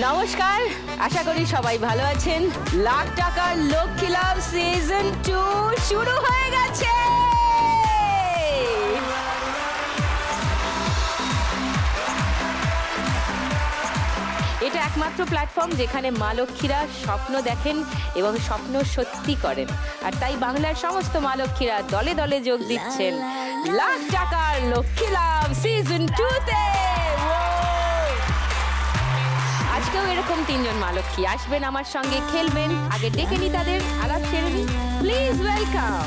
নমস্কার, আশা করি সবাই ভালো আছেন। লাখ টাকার লক্ষ্মী লাভ সিজন 2 শুরু হয়ে গেছে। এটা একমাত্র প্ল্যাটফর্ম যেখানে মা লক্ষ্মীরা স্বপ্ন দেখেন এবং স্বপ্ন সত্যি করেন। আর তাই বাংলার সমস্ত মা লক্ষ্মীরা দলে দলে যোগ দিচ্ছেন লাখ টাকার লক্ষ্মী লাভ সিজন 2-তে। আজকেও এরকম 3 জন মা লক্ষ্মী আসবেন আমার সঙ্গে, খেলবেন। আগে ডেকে নি তাদের, আলাপ সেরে নি। Please welcome.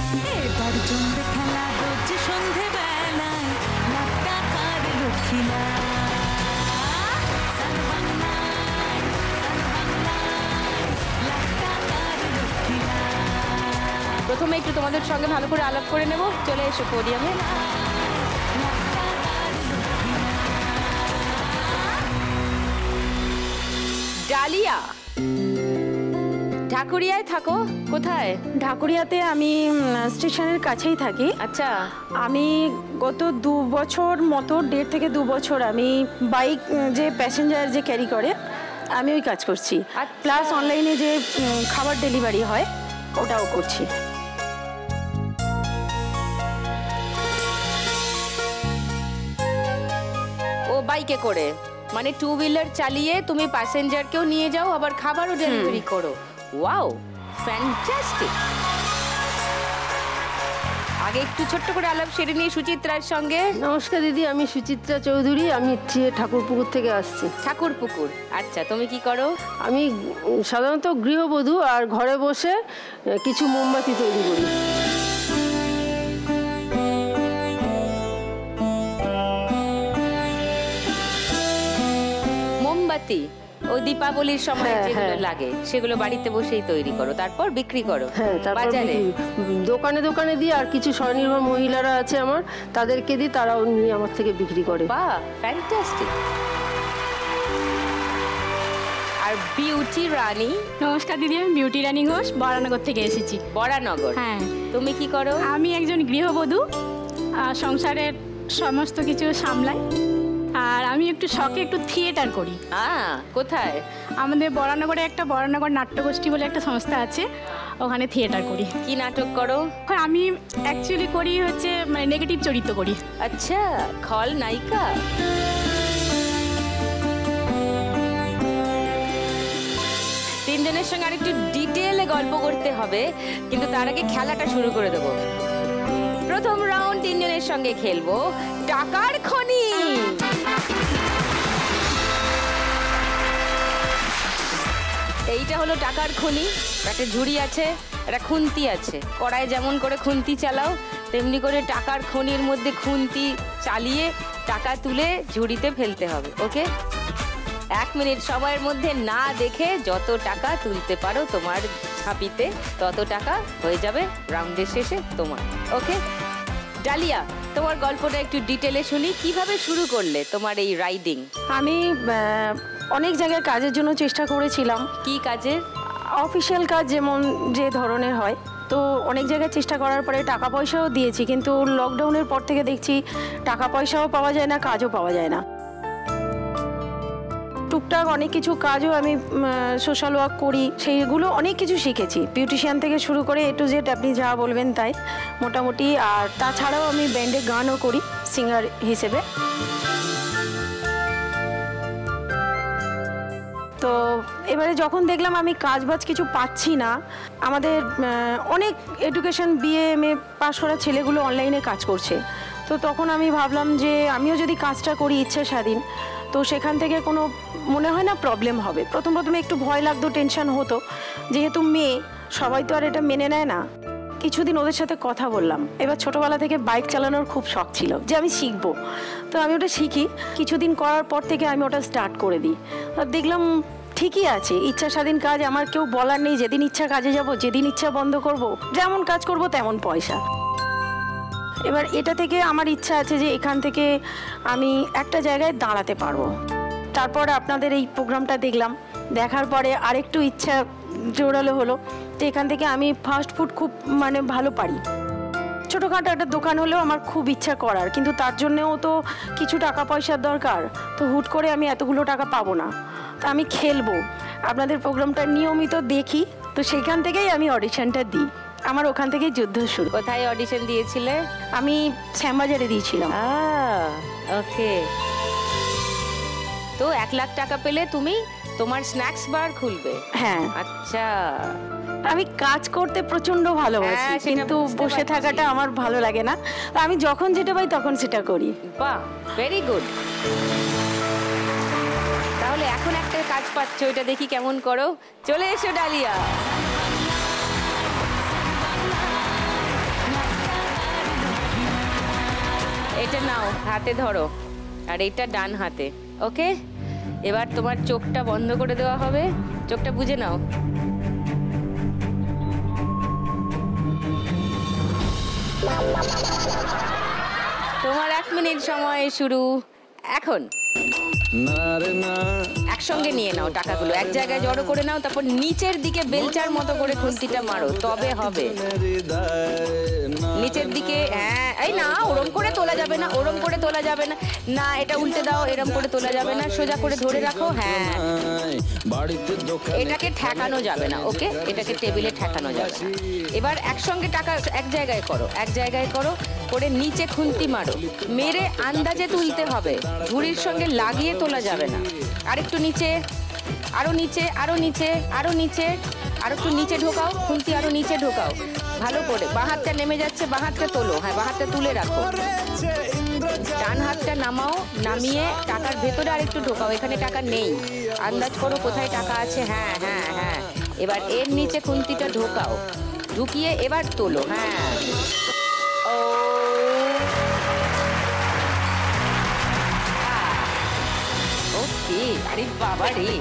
প্রথমে একটু তোমাদের সঙ্গে ভালো করে আলাপ করে নেব। চলে এসো পোডিয়ামে। ডালিয়া, ঢাকুরিয়ায় থাকো? কোথায়? ঢাকুরিয়াতে আমি স্টেশনের কাছেই থাকি। আচ্ছা। আমি গত 2 বছর মতো, 1.5 থেকে 2 বছর আমি বাইক যে প্যাসেঞ্জার যে ক্যারি করে আমি ওই কাজ করছি। প্লাস অনলাইনে যে খাবার ডেলিভারি হয় ওটাও করছি। ও বাইকে করে, মানে 2 হুইলার চালিয়ে তুমি প্যাসেঞ্জারকেও নিয়ে যাও, আবার খাবারও ডেলিভারি করো। Wow, fantastic. আগে একটু ছোট্ট করে আলাপ সেরে নিয়ে সুচিত্রার সঙ্গে। নমস্কার দিদি, আমি সুচিত্রা চৌধুরী, আমি ঠাকুরপুকুর থেকে আসছি। ঠাকুরপুকুর, আচ্ছা। তুমি কি করো? আমি সাধারণত গৃহবধূ, আর ঘরে বসে কিছু মোমবাতি তৈরি করি। মোমবাতি ও দীপাবলির সময় যেগুলো লাগে সেগুলো বাড়িতে বসেই তৈরি করো, তারপর বিক্রি করো? হ্যাঁ, বাজারে দোকানে দোকানে দিই, আর কিছু স্বনির্ভর মহিলারা আছে আমার, তাদেরকে দিই, তারাও নিয়ে আমার থেকে বিক্রি করে। বাহ, ফ্যান্টাস্টিক। আর বিউটি রানী? নমস্কার দিদি, আমি বিউটি রানী ঘোষ, বরানগর থেকে এসেছি। বরানগর? হ্যাঁ। তুমি কি করো? আমি একজন গৃহবধূ, সংসারের সমস্ত কিছু সামলাই। আর আমি একটু শখে একটু থিয়েটার করি। কোথায়? আমাদের বরানগরে একটা বরানগর নাট্যগোষ্ঠী বলে একটা সংস্থা আছে, ওখানে থিয়েটার করি। কি নাটক করো? আমি অ্যাকচুয়ালি করি হচ্ছে মানে নেগেটিভ চরিত্র করি। আচ্ছা, খল নায়িকা। তিনজনের সঙ্গে আরেকটু ডিটেইলে গল্প করতে হবে, কিন্তু তার আগে খেলাটা শুরু করে দেবো। প্রথম রাউন্ড 3 জনের সঙ্গে খেলবো টাকার খনি। এইটা হলো টাকার খনি। একটা ঝুড়ি আছে, একটা খুন্তি আছে। কড়াই যেমন করে খুন্তি চালাও, তেমনি করে টাকার খনির মধ্যে খুন্তি চালিয়ে টাকা তুলে ঝুড়িতে ফেলতে হবে। ওকে? 1 মিনিট সময়ের মধ্যে না দেখে যত টাকা তুলতে পারো তোমার ঝাঁপিতে, তত টাকা হয়ে যাবে রাউন্ডের শেষে তোমার। ওকে? ডালিয়া, তোমার গল্পটা একটু ডিটেলে শুনি। কিভাবে শুরু করলে তোমার এই রাইডিং? আমি অনেক জায়গায় কাজের জন্য চেষ্টা করেছিলাম। কি কাজের? অফিসিয়াল কাজ যেমন যে ধরনের হয়, তো অনেক জায়গায় চেষ্টা করার পরে টাকা পয়সাও দিয়েছি, কিন্তু লকডাউনের পর থেকে দেখছি টাকা পয়সাও পাওয়া যায় না, কাজও পাওয়া যায় না। টুকটাক অনেক কিছু কাজও আমি সোশ্যাল ওয়ার্ক করি, সেইগুলো অনেক কিছু শিখেছি, বিউটিশিয়ান থেকে শুরু করে A to Z আপনি যা বলবেন তাই মোটামুটি। আর তাছাড়াও আমি ব্যান্ডে গানও করি সিঙ্গার হিসেবে। তো এবারে যখন দেখলাম আমি কাজবাজ কিছু পাচ্ছি না, আমাদের অনেক এডুকেশন BA MA পাস করা ছেলেগুলো অনলাইনে কাজ করছে, তো তখন আমি ভাবলাম যে আমিও যদি কাজটা করি ইচ্ছা স্বাধীন, তো সেখান থেকে কোনো মনে হয় না প্রবলেম হবে। প্রথমে একটু ভয় লাগতো, টেনশন হতো, যেহেতু মেয়ে, সবাই তো আর এটা মেনে নেয় না। কিছুদিন ওদের সাথে কথা বললাম। এবার ছোটোবেলা থেকে বাইক চালানোর খুব শখ ছিল যে আমি শিখবো, তো আমি ওটা শিখি। কিছুদিন করার পর থেকে আমি ওটা স্টার্ট করে দিই। দেখলাম ঠিকই আছে, ইচ্ছা স্বাধীন কাজ, আমার কেউ বলার নেই। যেদিন ইচ্ছা কাজে যাব, যেদিন ইচ্ছা বন্ধ করব, যেমন কাজ করব তেমন পয়সা। এবার এটা থেকে আমার ইচ্ছা আছে যে এখান থেকে আমি একটা জায়গায় দাঁড়াতে পারবো। তারপর আপনাদের এই প্রোগ্রামটা দেখলাম, দেখার পরে আরেকটু ইচ্ছা জোরালো হলো, তো এখান থেকে আমি ফাস্ট ফুড খুব ভালো পারি। ছোটোখাটো একটা দোকান হলেও আমার খুব ইচ্ছা করার, কিন্তু তার জন্যেও তো কিছু টাকা পয়সার দরকার। তো হুট করে আমি এতগুলো টাকা পাবো না, তা আমি খেলবো, আপনাদের প্রোগ্রামটা নিয়মিত দেখি, তো সেইখান থেকেই আমি অডিশনটা দিই। আমার ওখান থেকেই যুদ্ধ শুরু। কোথায় অডিশন দিয়েছিলে? আমি শ্যামবাজারে দিয়েছিলাম। ওকে। তো 1 লাখ টাকা পেলে তুমি তোমার স্ন্যাক্স বার খুলবে? হ্যাঁ। আচ্ছা। আমি কাজ করতে প্রচন্ড ভালোবাসি, হ্যাঁ, সেটা কিন্তু বুঝতে বসে পারছি। থাকাটা আমার ভালো লাগে না। তো আমি যখন যেটা পাই তখন সেটা করি। বাহ, ভেরি গুড। তাহলে এখন একটা কাজ পাচ্ছ, ওইটা দেখি কেমন করো। চলে এসো ডালিয়া। এটা নাও, হাতে ধরো, আর এটা ডান হাতে। ওকে, এবার তোমার চোখটা বন্ধ করে দেওয়া হবে, চোখটা বুজে নাও। তোমার 1 মিনিট সময় শুরু এখন। একসঙ্গে নিয়ে নাও টাকাগুলো, এক জায়গায় জড়ো করে নাও, তারপর নিচের দিকে বেলচার মতো করে খুন্তিটা মারো, তবে হবে। নিচের দিকে, হ্যাঁ। এই না, ওরম করে তোলা যাবে না, ওরম করে তোলা যাবে না, না এটা উল্টে দাও, এরম করে তোলা যাবে না, সোজা করে ধরে রাখো। হ্যাঁ, এটাকে ঠেকানো যাবে না। ওকে, এটাকে টেবিলে ঠেকানো যাবে না। এবার একসঙ্গে টাকা এক জায়গায় করো, এক জায়গায় করো, করে নিচে খুন্তি মারো, মেরে আন্দাজে তুলতে হবে, ঝুড়ির সঙ্গে লাগিয়ে তোলা যাবে না। আরেকটু নিচে, আরো নিচে, আরো নিচে, আরো নিচে, আর একটু নিচে ঢোকাও, খুন্তি আরো নিচে ঢোকাও ভালো করে। বাঁ হাতটা নেমে যাচ্ছে, বাঁ হাতটা তোলো। হ্যাঁ, বাঁ হাতটা তুলে রাখো, ডান হাতটা নামাও, নামিয়ে টাকার ভেতরে আরেকটু ঢোকাও। এখানে টাকা নেই, আন্দাজ করো কোথায় টাকা আছে। হ্যাঁ হ্যাঁ হ্যাঁ, এবার এর নিচে খুন্তিটা ঢোকাও, ঢুকিয়ে এবার তোলো। হ্যাঁ, ও ওকে। আরে বাবা রে,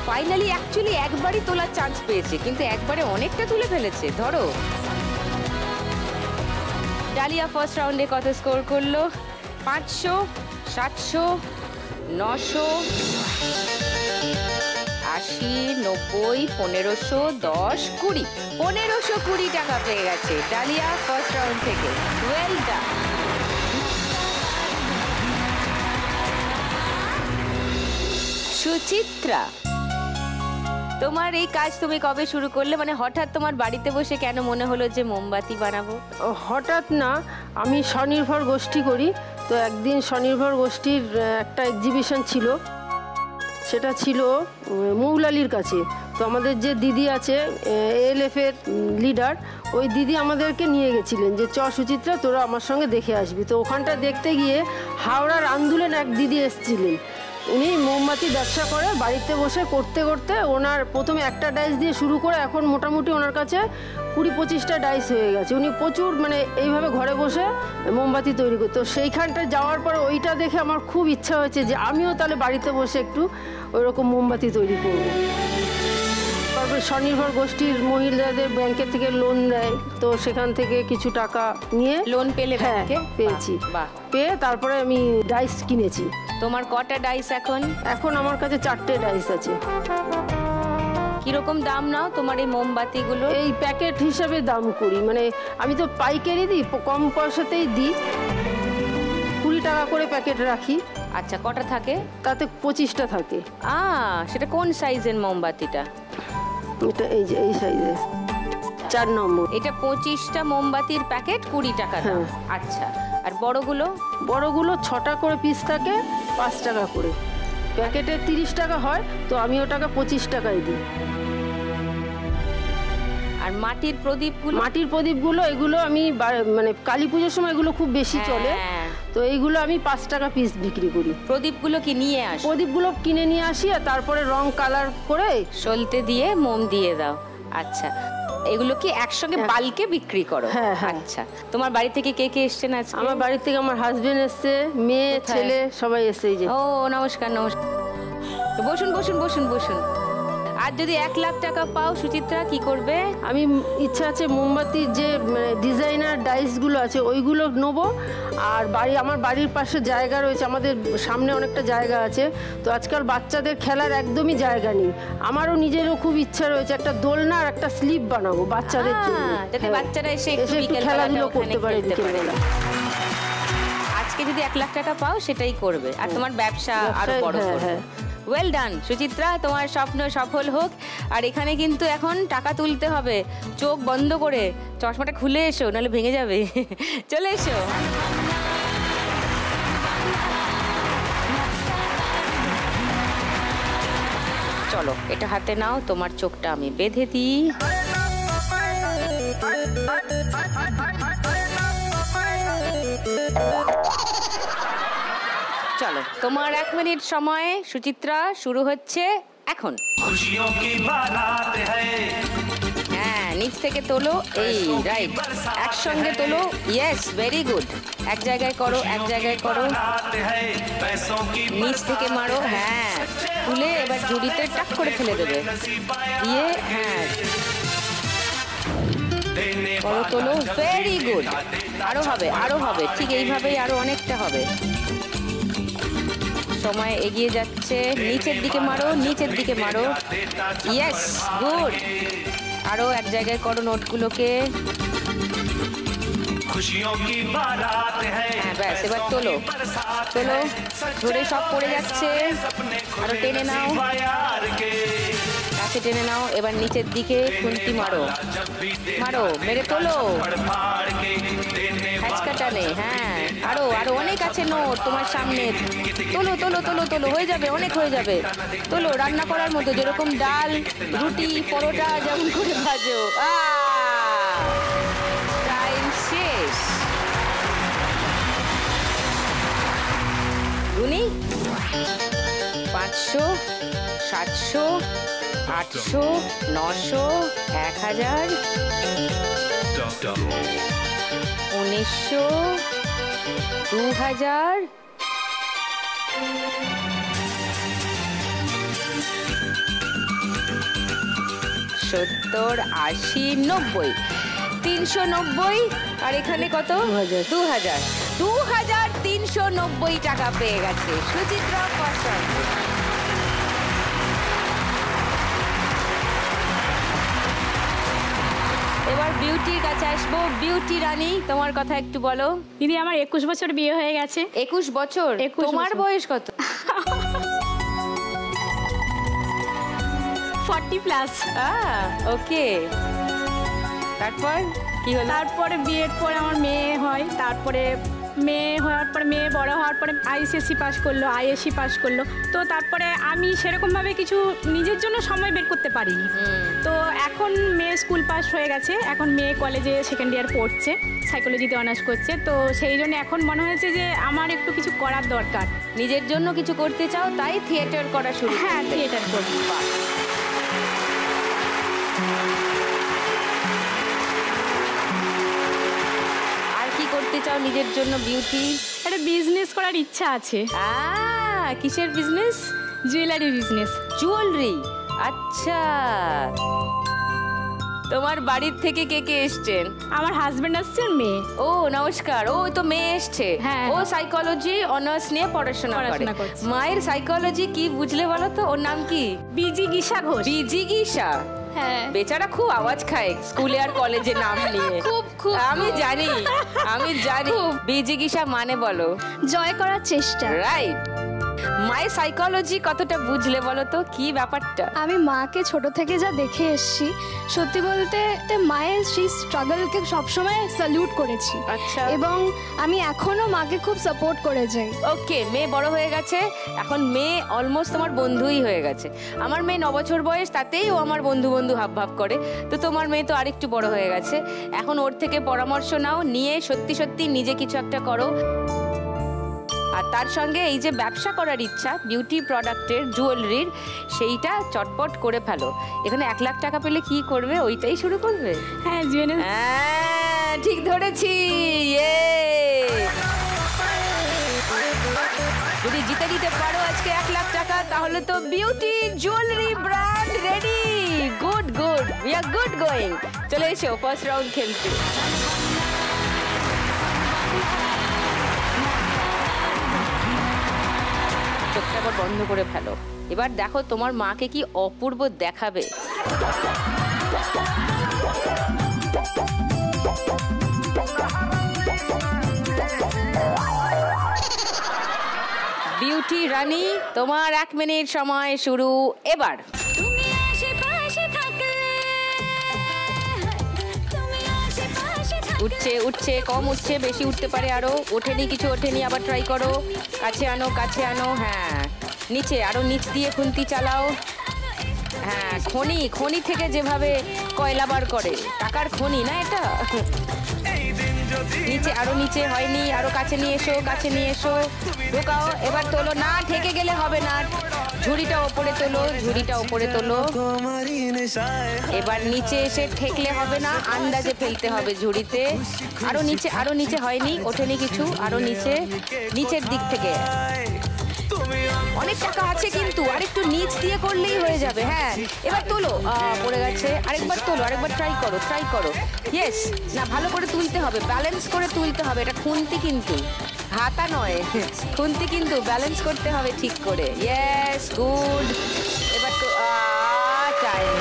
ফাইনালি অ্যাকচুয়ালি একবারই তোলার চান্স পেয়েছে, কিন্তু একবারে অনেকটা তুলে ফেলেছে। ধরো, ডালিয়া ফার্স্ট রাউন্ডে কত স্কোর করলো? 500, 700, 900, 80, 90, 1500, 10, 20, 1520 টাকা পেয়ে গেছে ডালিয়া ফার্স্ট রাউন্ড থেকে। Well done. সুচিত্রা, তোমার এই কাজ তুমি কবে শুরু করলে? মানে হঠাৎ তোমার বাড়িতে বসে কেন মনে হলো যে মোমবাতি বানাবো? হঠাৎ না, আমি স্বনির্ভর গোষ্ঠী করি। তো একদিন স্বনির্ভর গোষ্ঠীর একটা এক্সিবিশন ছিল, সেটা ছিল মৌলালির কাছে। তো আমাদের যে দিদি আছে ALF এর লিডার, ওই দিদি আমাদেরকে নিয়ে গেছিলেন যে চ সুচিত্রা, তোরা আমার সঙ্গে দেখে আসবি। তো ওখানটা দেখতে গিয়ে হাওড়ার আন্দোলন এক দিদি এসেছিলেন, উনি মোমবাতি ব্যবসা করে, বাড়িতে বসে করতে করতে ওনার প্রথমে একটা ডাইস দিয়ে শুরু করে এখন মোটামুটি ওনার কাছে 20-25টা ডাইস হয়ে গেছে। উনি প্রচুর মানে এইভাবে ঘরে বসে মোমবাতি তৈরি করতো। সেইখানটা যাওয়ার পরে ওইটা দেখে আমার খুব ইচ্ছা হয়েছে যে আমিও তাহলে বাড়িতে বসে একটু ওইরকম মোমবাতি তৈরি করব। তারপরে স্বনির্ভর গোষ্ঠীর মহিলাদের ব্যাংকের থেকে লোন দেয়, তো সেখান থেকে কিছু টাকা নিয়ে লোন পেলে? হ্যাঁ, পেয়েছি। পেয়ে তারপরে আমি ডাইস কিনেছি। তোমার কটা ডাইস এখন? এখন আমার কাছে 4টে ডাইস আছে। কিরকম দাম নাও তোমার এই মোমবাতিগুলো? এই প্যাকেট হিসাবে দাম করি, মানে আমি তো পাইকারি দিই, কম পয়সাতেই দিই। 20 টাকা করে প্যাকেট রাখি। আচ্ছা, কটা থাকে? তাতে 25টা থাকে। সেটা কোন সাইজের মোমবাতিটা? এটা এই যে এই সাইজের 4 নম্বর। এটা 25টা মোমবাতির প্যাকেট 20 টাকা দাম। আচ্ছা, আর বড়গুলো? বড়গুলো 6টা করে পিস থাকে, 5 টাকা করে। প্যাকেটে 30 টাকা হয়, তো আমি ওটাকে 25 টাকায় দিই। আর মাটির প্রদীপগুলো? মাটির প্রদীপগুলো এগুলো আমি মানে কালী পুজোর সময় এগুলো খুব বেশি চলে, তো এইগুলো আমি 5 টাকা পিস বিক্রি করি। প্রদীপগুলো কি নিয়ে আসো? প্রদীপগুলো কিনে নিয়ে আসি, আর তারপরে রং কালার করে সলতে দিয়ে মোম দিয়ে দাও। আচ্ছা, এগুলো কি একসঙ্গে বালকে বিক্রি করো? হ্যাঁ হ্যাঁ। আচ্ছা, তোমার বাড়ি থেকে কে কে এসছেন আজকে? আমার বাড়ি থেকে আমার হাজবেন্ড এসছে, মেয়ে ছেলে সবাই এসছে। এই যে। ও নমস্কার নমস্কার, বসুন বসুন বসুন বসুন। আর যদি 1 লাখ টাকা পাও সুচিত্রা কি করবে? আমি ইচ্ছা আছে মোমবাতির যে ডিজাইনার ডাইসগুলো আছে ওইগুলো নেবো। আর আমার বাড়ির পাশে জায়গা রয়েছে, আমাদের সামনে অনেকটা জায়গা আছে, তো আজকাল বাচ্চাদের খেলার একদমই জায়গা নেই। আমারও নিজেরও খুব ইচ্ছা রয়েছে একটা দোলনা আর একটা স্লিপ বানাবো বাচ্চাদের জন্য, যাতে বাচ্চারা এসে একটু খেলাধুলো করতে পারে বিকেলবেলা। আজকে যদি 1 লাখ টাকা পাও সেটাই করবে, আর তোমার ব্যবসা আরো বড় করবে। ওয়েল ডান সুচিত্রা, তোমার স্বপ্ন সফল হোক। আর এখানে কিন্তু এখন টাকা তুলতে হবে, চোখ বন্ধ করে চশমাটা খুলে এসো, নাহলে ভেঙে যাবে। চলে এসো। চলো এটা হাতে নাও, তোমার চোখটা আমি বেঁধে দিই। চলো তোমার 1 মিনিট সময় সুচিত্রা শুরু হচ্ছে এখন। হ্যাঁ, নিচ থেকে তোলো, এই রাইট, একসঙ্গে তোলো, ইয়েস ভেরি গুড। এক জায়গায় করো, এক জায়গায় করো, নিচ থেকে মারো, হ্যাঁ তুলে এবার ঝুড়িতে টাক করে ফেলে দেবে। দিয়ে হ্যাঁ করো, তোলো, ভেরি গুড। আরো হবে, আরো হবে, ঠিক এইভাবেই আরো অনেকটা হবে। সময় এগিয়ে যাচ্ছে, নিচের দিকে মারো, নিচের দিকে মারো, ইয়েস গুড। আরো এক জায়গায় করো নোটগুলোকে, হ্যাঁ ব্যাস, এবার তোলো তোলো, ধরে সব পড়ে যাচ্ছে, আরো টেনে নাও, কাছে টেনে নাও। এবার নিচের দিকে খুন্তি মারো, মারো, মেরে তোলো, হ্যাচকা টানে, হ্যাঁ আরো আরো অনেক আছে নোট তোমার সামনে, তোলো তোলো তোলো তোলো, হয়ে যাবে, অনেক হয়ে যাবে, তোলো। রান্না করার মতো, যেরকম ডাল, রুটি, পরোটা যেমন করে ভাজো। টাইম শেষ। গুনি 500, 700, 800, 900, 1000, 1900, 2000, 70, 80, 90, 390, আর এখানে কত? 2000, 2390 টাকা পেয়ে গেছে সুচিত্রা পছন্দ। এবার বিউটির কাছে আসবো। বিউটি রানী, তোমার কথা একটু বলো। দিদি আমার 21 বছর বিয়ে হয়ে গেছে। 21 বছর? তোমার বয়স কত? 40+। ওকে, তারপর কি হলো? তারপরে বিয়ের পর আমার মেয়ে হয়, তারপরে মেয়ে হওয়ার পরে, মেয়ে বড় হওয়ার পরে আইসিএসসি পাস করলো, আইএসসি পাস করলো। তো তারপরে আমি সেরকমভাবে কিছু নিজের জন্য সময় বের করতে পারিনি। তো এখন মেয়ে স্কুল পাস হয়ে গেছে, এখন মেয়ে কলেজে 2nd ইয়ার পড়ছে, সাইকোলজিতে অনার্স করছে। তো সেই জন্য এখন মনে হয়েছে যে আমার একটু কিছু করার দরকার, নিজের জন্য কিছু করতে চাও, তাই থিয়েটার করা শুরু। হ্যাঁ, থিয়েটার করবো। করতে চাও নিজের জন্য বিউটি? একটা বিজনেস করার ইচ্ছা আছে। কিসের বিজনেস? Jewellery business. জুয়েলারি, আচ্ছা। তোমার বাড়ির থেকে কে কে এসছেন? আমার হাজবেন্ড আসছেন, মেয়ে। ও নমস্কার। ও তো মেয়ে এসছে, ও সাইকোলজি অনার্স নিয়ে পড়াশোনা করে। মায়ের সাইকোলজি কি বুঝলে বলো তো? ওর নাম কি? বিজিগীষা ঘোষ। বিজিগীষা? হ্যাঁ, বেচারা খুব আওয়াজ খায় স্কুলে আর কলেজে নাম নিয়ে। খুব আমি জানি। বিজিগীষা মানে বলো? জয় করার চেষ্টা। রাইট। মায়ের সাইকোলজি কতটা বুঝলে বলো তো, কি ব্যাপারটা? আমি মাকে ছোট থেকে যা দেখে এসেছি, সত্যি বলতে মায়ের সেই স্ট্রাগলকে সবসময় স্যালুট করেছি। আচ্ছা। এবং আমি এখনো মাকে খুব সাপোর্ট করে যাই। ওকে, মেয়ে বড় হয়ে গেছে, এখন মেয়ে অলমোস্ট তোমার বন্ধুই হয়ে গেছে। আমার মেয়ে 9 বছর বয়স, তাতেই ও আমার বন্ধু বন্ধু হাব ভাব করে। তো তোমার মেয়ে তো আরেকটু বড় হয়ে গেছে, এখন ওর থেকে পরামর্শ নাও, নিয়ে সত্যি সত্যি নিজে কিছু একটা করো। আর তার সঙ্গে এই যে ব্যবসা করার ইচ্ছা বিউটি প্রোডাক্টের, জুয়েলারির, সেইটা চটপট করে ফেলো। এখানে 1 লাখ টাকা পেলে কি করবে? ওইটাই শুরু করবে? হ্যাঁ, জুয়েলারি। ঠিক ধরেছি। যদি জিতে দিতে পারো আজকে 1 লাখ টাকা, তাহলে তো beauty jewellery brand ready. Good good, we are good going. চলে এসো ফার্স্ট রাউন্ড খেলতে। চোখটা আবার বন্ধ করে ফেলো। এবার দেখো তোমার মাকে কি অপূর্ব দেখাবে। বিউটি রানী, তোমার 1 মিনিট সময় শুরু এবার। উঠছে উঠছে, কম উঠছে, বেশি উঠতে পারে আরো। ওঠেনি, কিছু ওঠেনি, আবার ট্রাই করো। কাছে আনো, কাছে আনো। হ্যাঁ, নিচে, আরো নিচ দিয়ে খুন্তি চালাও। হ্যাঁ, খনি থেকে যেভাবে কয়লা বার করে, টাকার খনি না এটা। নিচে, আরো নিচে, হয়নি, আরো কাছে নিয়ে এসো, কাছে নিয়ে এসো, ঢোকাও। এবার তোলো। না, ঠেকে গেলে হবে না। ঝুড়িটা ওপরে তোলো, ঝুড়িটা ওপরে তোলো। এবার নিচে এসে ঠেকলে হবে না, আন্দাজে ফেলতে হবে ঝুড়িতে। আরো নিচে, আরো নিচে, হয়নি, ওঠেনি কিছু, আরো নিচে, নিচের দিক থেকে। অনেক টাকা আছে কিন্তু আরেকটু নিচ দিয়ে করলেই হয়ে যাবে। হ্যাঁ, এবার তোলো। পড়ে গেছে, আরেকবার তোলো, আরেকবার ট্রাই করো, ট্রাই করো। ইয়েস, না, ভালো করে তুলতে হবে, ব্যালেন্স করে তুলতে হবে। এটা খুন্তি কিন্তু, হাতা নয়, খুন্তি কিন্তু, ব্যালেন্স করতে হবে ঠিক করে। Yes, good. এবার তো টাইম।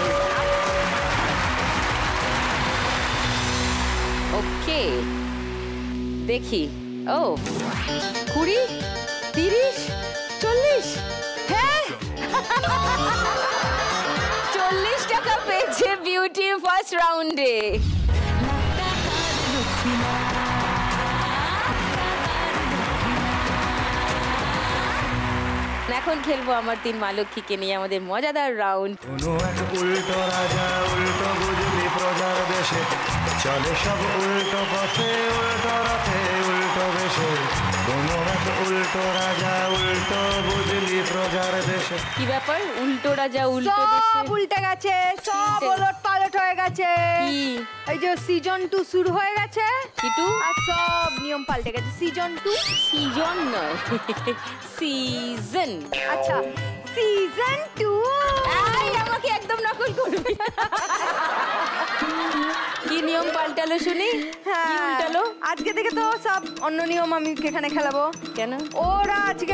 ওকে, দেখি। ও 20, 30, 40। হ্যাঁ, 40 টাকা পেয়েছে বিউটি ফার্স্ট রাউন্ডে। এখন খেলবো আমার 3 মা লক্ষ্মীকে নিয়ে আমাদের মজাদার রাউন্ড। কোনো এক উল্টো রাজা উল্টো বুঝলি প্রজার দেশে, চলে সব উল্টো পথে উল্টো রথে উল্টো বেশে। কোনো এক উল্টো রাজা উল্টো বুঝলি প্রজার দেশে। কি ব্যাপার? উল্টো রাজা উল্টো দেশে? সব উল্টে গেছে, সব ওলট পালট হয়ে গেছে। কি? এই যে সিজন 2 শুরু হয়ে গেছে, কিটু? আর সব নিয়ম পাল্টে গেছে। সিজন 2, সিজন নয়, সিজন। আচ্ছা সিজন 2। এই, আমাকে একদম নকল করবি। কি নিয়ম পাল্টালো শুনি? কি উল্টালো? আজকে থেকে তো সব অন্য নিয়ম আমি এখানে খেলাবো। কেন? ওরা আজকে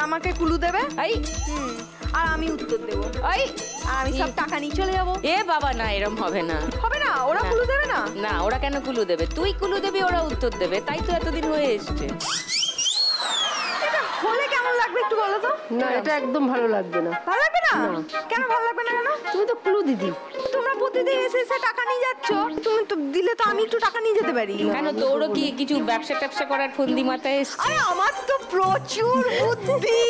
আমাকে ক্লু দেবে, এই, আর আমি উত্তর দেবো। এই, আর আমি সব টাকা নিয়ে চলে যাবো। এ বাবা, না, এরম হবে না। হবে না? ওরা না। ক্লু দেবে না? না, ওরা কেন কুলু দেবে? তুই কুলু দেবি, ওরা উত্তর দেবে। তাই তো এতদিন হয়ে এসছে। এটা হলে কেমন লাগবে একটু বলো তো? না, এটা একদম ভালো লাগবে না। ভালো লাগবে না? কেন ভালো লাগবে না? কেন? তুমি তো ক্লু দিদি। তোমরা প্রতিদিন এসে এসে টাকা নিয়ে যাচ্ছ, তুমি তো দিলে তো আমি একটু টাকা নিয়ে যেতে পারি। কেন, তোরও কি কিছু ব্যবসা ট্যাবসা করার ফন্দি মাথায় এসছে? আরে আমার তো প্রচুর বুদ্ধি,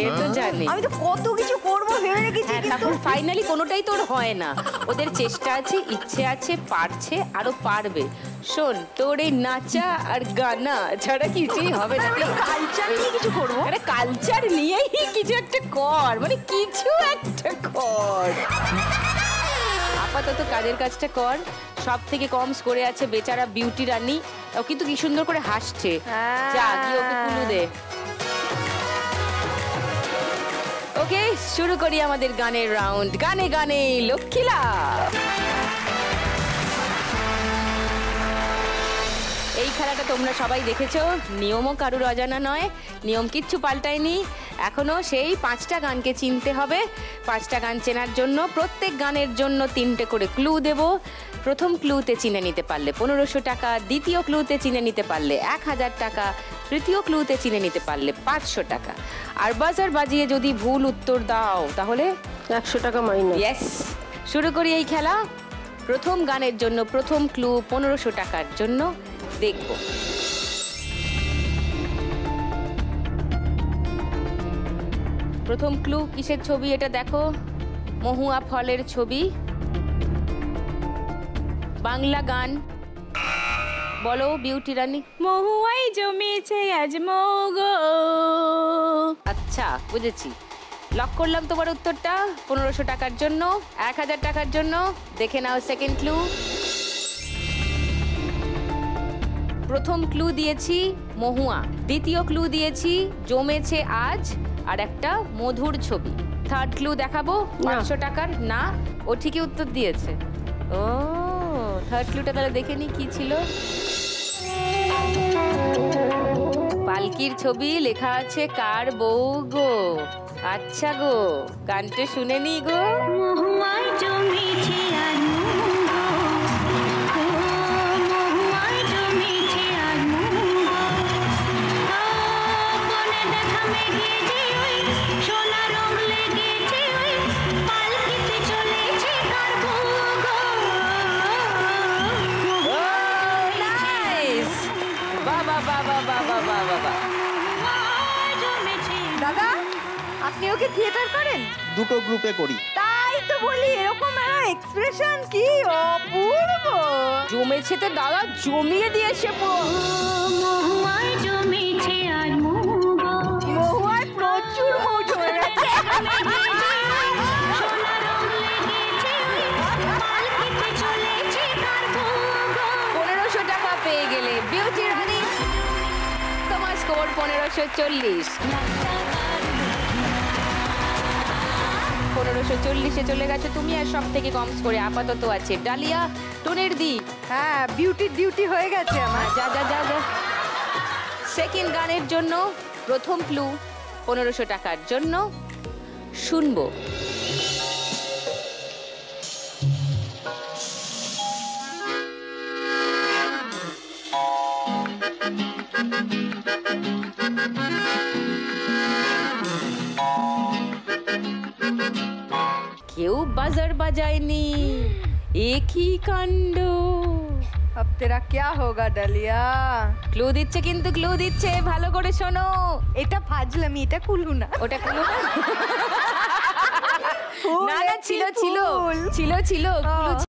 এ তো জানি। আমি তো কত কিছু করবো ভেবে রেখেছি, হ্যাঁ, কিন্তু তখন ফাইনালি কোনোটাই তোর হয় না। ওদের চেষ্টা আছে, ইচ্ছে আছে, পারছে, আরো পারবে। শোন, তোর এই নাচা আর গানা ছাড়া কিছুই হবে না। কালচার নিয়ে কিছু করবো। আরে কালচার নিয়েই কিছু একটা কর, মানে কিছু একটা কর। আপাতত কাজের কাজটা কর। সব থেকে কম স্কোরে আছে বেচারা বিউটি রানী। ও কিন্তু কি সুন্দর করে হাসছে। যা, কি ওকে কুলু দে। ওকে, শুরু করি আমাদের গানের রাউন্ড। গানে গানে লক্ষ্মীলা। এই খেলাটা তোমরা সবাই দেখেছো, নিয়মও কারুর অজানা নয়, নিয়ম কিচ্ছু পাল্টায়নি। এখনো সেই 5টা গানকে চিনতে হবে। 5টা গান চেনার জন্য প্রত্যেক গানের জন্য 3টে করে ক্লু দেব। প্রথম ক্লুতে চিনে নিতে পারলে 1500 টাকা, দ্বিতীয় ক্লুতে চিনে নিতে পারলে 1000 টাকা, তৃতীয় ক্লুতে চিনে নিতে পারলে 500 টাকা। আর বাজার বাজিয়ে যদি ভুল উত্তর দাও তাহলে 100 টাকা মাইনাস। ইয়েস, শুরু করি এই খেলা। প্রথম গানের জন্য প্রথম ক্লু 1500 টাকার জন্য দেখব। প্রথম ক্লু কিসের ছবি এটা দেখো, মহুয়া ফলের ছবি। বাংলা গান বলো বিউটি রানী। মহুয়াই জমেছে আজ মগো। আচ্ছা, বুঝেছি। লক করলাম তোমার উত্তরটা 1500 টাকার জন্য। 1000 টাকার জন্য দেখে নাও সেকেন্ড ক্লু। প্রথম ক্লু দিয়েছি মহুয়া, দ্বিতীয় ক্লু দিয়েছি জমেছে আজ, আর একটা মধুর ছবি। থার্ড ক্লু দেখাবো 500 টাকার? না, ও ঠিকই উত্তর দিয়েছে। ও থার্ড ক্লুটা তাহলে দেখে নি কি ছিল। পালকির ছবি, লেখা আছে কার বউ গো। আচ্ছা গো, গানটা শুনে নি গো। দাদা, আপনি ওকে থিয়েটার করেন? দুটো গ্রুপে করি। তাই তো বলি, এরকম এক্সপ্রেশন কি অপূর্ব। জমেছে তো দাদা, জমিয়ে দিয়েছে মহুয়ায় প্রচুর মৌ জমে গেছে। 1500 টাকা পেয়ে গেলে বিউটি রানী। তোমার স্কোর 1540। 1540-এ চলে গেছে তুমি। আর সব থেকে কম স্কোরে আপাতত আছে ডালিয়া, টুনির দি। হ্যাঁ, বিউটির ডিউটি হয়ে গেছে আমার। যা যা যা যা। সেকেন্ড গানের জন্য প্রথম ক্লু 1500 টাকার জন্য শুনবো। কেউ বাজার বাজায়নি, একই কাণ্ড। अब तेरा क्या होगा डालिया? ক্লু দিচ্ছে কিন্তু, ক্লু দিচ্ছে, ভালো করে শোনো। এটা ফাজলামি, এটা কুলু না। ওটা ক্লু না, না ছিল ছিল ছিল ছিল ক্লু